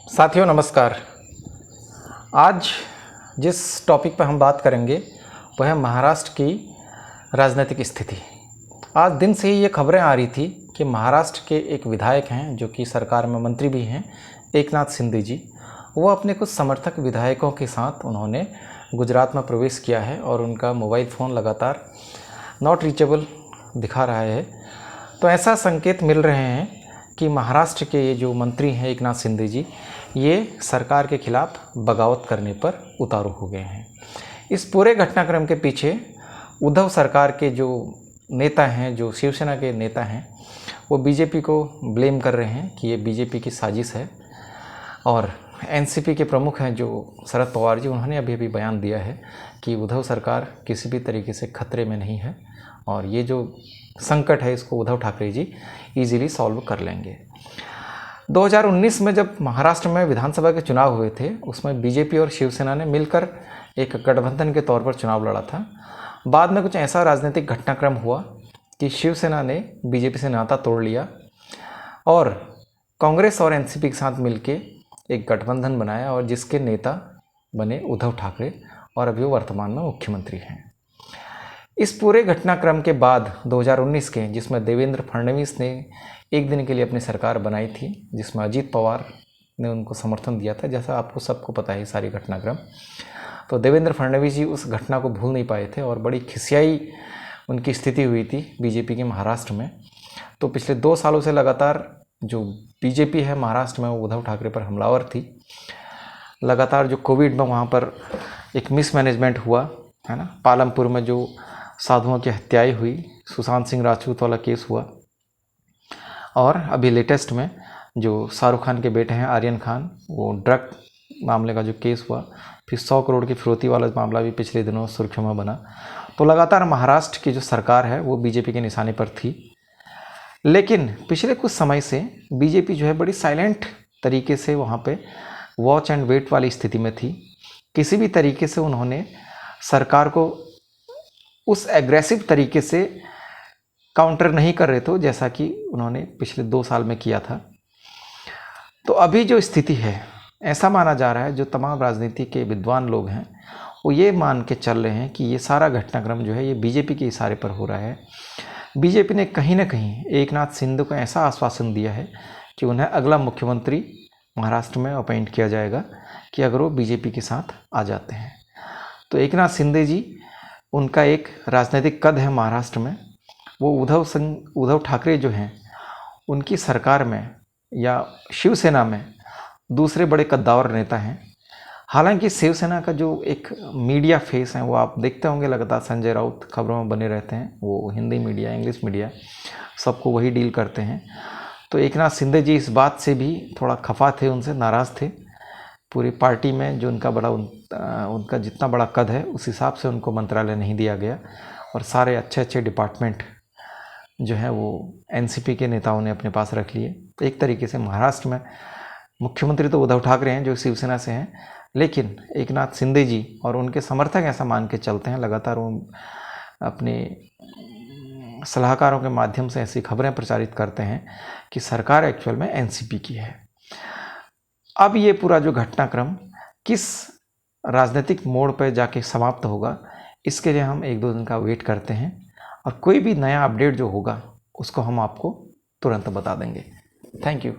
साथियों नमस्कार। आज जिस टॉपिक पर हम बात करेंगे वह है महाराष्ट्र की राजनीतिक स्थिति। आज दिन से ही ये खबरें आ रही थी कि महाराष्ट्र के एक विधायक हैं जो कि सरकार में मंत्री भी हैं, एकनाथ शिंदे जी, वो अपने कुछ समर्थक विधायकों के साथ उन्होंने गुजरात में प्रवेश किया है और उनका मोबाइल फ़ोन लगातार नॉट रीचेबल दिखा रहा है। तो ऐसा संकेत मिल रहे हैं कि महाराष्ट्र के ये जो मंत्री हैं एकनाथ शिंदे जी, ये सरकार के खिलाफ बगावत करने पर उतारू हो गए हैं। इस पूरे घटनाक्रम के पीछे उद्धव सरकार के जो नेता हैं, जो शिवसेना के नेता हैं, वो बीजेपी को ब्लेम कर रहे हैं कि ये बीजेपी की साजिश है। और एनसीपी के प्रमुख हैं जो शरद पवार जी, उन्होंने अभी बयान दिया है कि उद्धव सरकार किसी भी तरीके से खतरे में नहीं है और ये जो संकट है इसको उद्धव ठाकरे जी इजीली सॉल्व कर लेंगे। 2019 में जब महाराष्ट्र में विधानसभा के चुनाव हुए थे, उसमें बीजेपी और शिवसेना ने मिलकर एक गठबंधन के तौर पर चुनाव लड़ा था। बाद में कुछ ऐसा राजनीतिक घटनाक्रम हुआ कि शिवसेना ने बीजेपी से नाता तोड़ लिया और कांग्रेस और एनसीपी के साथ मिलकर एक गठबंधन बनाया और जिसके नेता बने उद्धव ठाकरे और अभी वो वर्तमान में मुख्यमंत्री हैं। इस पूरे घटनाक्रम के बाद 2019 के, जिसमें देवेंद्र फडणवीस ने एक दिन के लिए अपनी सरकार बनाई थी, जिसमें अजीत पवार ने उनको समर्थन दिया था, जैसा आपको सबको पता है सारी घटनाक्रम। तो देवेंद्र फडणवीस जी उस घटना को भूल नहीं पाए थे और बड़ी खिसियाई उनकी स्थिति हुई थी बीजेपी के महाराष्ट्र में। तो पिछले 2 सालों से लगातार जो बीजेपी है महाराष्ट्र में, वो उद्धव ठाकरे पर हमलावर थी। लगातार जो कोविड में वहाँ पर एक मिसमैनेजमेंट हुआ है ना, पालमपुर में जो साधुओं की हत्याएं हुई, सुशांत सिंह राजपूत वाला केस हुआ, और अभी लेटेस्ट में जो शाहरुख खान के बेटे हैं आर्यन खान, वो ड्रग मामले का जो केस हुआ, फिर 100 करोड़ की फिरौती वाला मामला भी पिछले दिनों सुर्खियों में बना। तो लगातार महाराष्ट्र की जो सरकार है वो बीजेपी के निशाने पर थी। लेकिन पिछले कुछ समय से बीजेपी जो है बड़ी साइलेंट तरीके से वहाँ पे वॉच एंड वेट वाली स्थिति में थी। किसी भी तरीके से उन्होंने सरकार को उस एग्रेसिव तरीके से काउंटर नहीं कर रहे थे जैसा कि उन्होंने पिछले 2 साल में किया था। तो अभी जो स्थिति है, ऐसा माना जा रहा है, जो तमाम राजनीति के विद्वान लोग हैं वो ये मान के चल रहे हैं कि ये सारा घटनाक्रम जो है ये बीजेपी के इशारे पर हो रहा है। बीजेपी ने कहीं ना कहीं एकनाथ शिंदे को ऐसा आश्वासन दिया है कि उन्हें अगला मुख्यमंत्री महाराष्ट्र में अपॉइंट किया जाएगा कि अगर वो बीजेपी के साथ आ जाते हैं। तो एकनाथ शिंदे जी, उनका एक राजनीतिक कद है महाराष्ट्र में। वो उद्धव ठाकरे जो हैं उनकी सरकार में या शिवसेना में दूसरे बड़े कद्दावर नेता हैं। हालांकि शिवसेना का जो एक मीडिया फेस है वो आप देखते होंगे, लगातार संजय राउत खबरों में बने रहते हैं। वो हिंदी मीडिया, इंग्लिश मीडिया, सबको वही डील करते हैं। तो एकनाथ शिंदे जी इस बात से भी थोड़ा खफा थे, उनसे नाराज़ थे। पूरी पार्टी में जो उनका जितना बड़ा कद है उस हिसाब से उनको मंत्रालय नहीं दिया गया और सारे अच्छे डिपार्टमेंट जो है वो एनसीपी के नेताओं ने अपने पास रख लिए। तो एक तरीके से महाराष्ट्र में मुख्यमंत्री तो उद्धव ठाकरे हैं जो शिवसेना से हैं, लेकिन एकनाथ शिंदे जी और उनके समर्थक ऐसा मान के चलते हैं, लगातार वो अपने सलाहकारों के माध्यम से ऐसी खबरें प्रचारित करते हैं कि सरकार एक्चुअल में एनसीपी की है। अब ये पूरा जो घटनाक्रम किस राजनीतिक मोड़ पर जाके समाप्त होगा, इसके लिए हम 1-2 दिन का वेट करते हैं और कोई भी नया अपडेट जो होगा उसको हम आपको तुरंत बता देंगे। Thank you.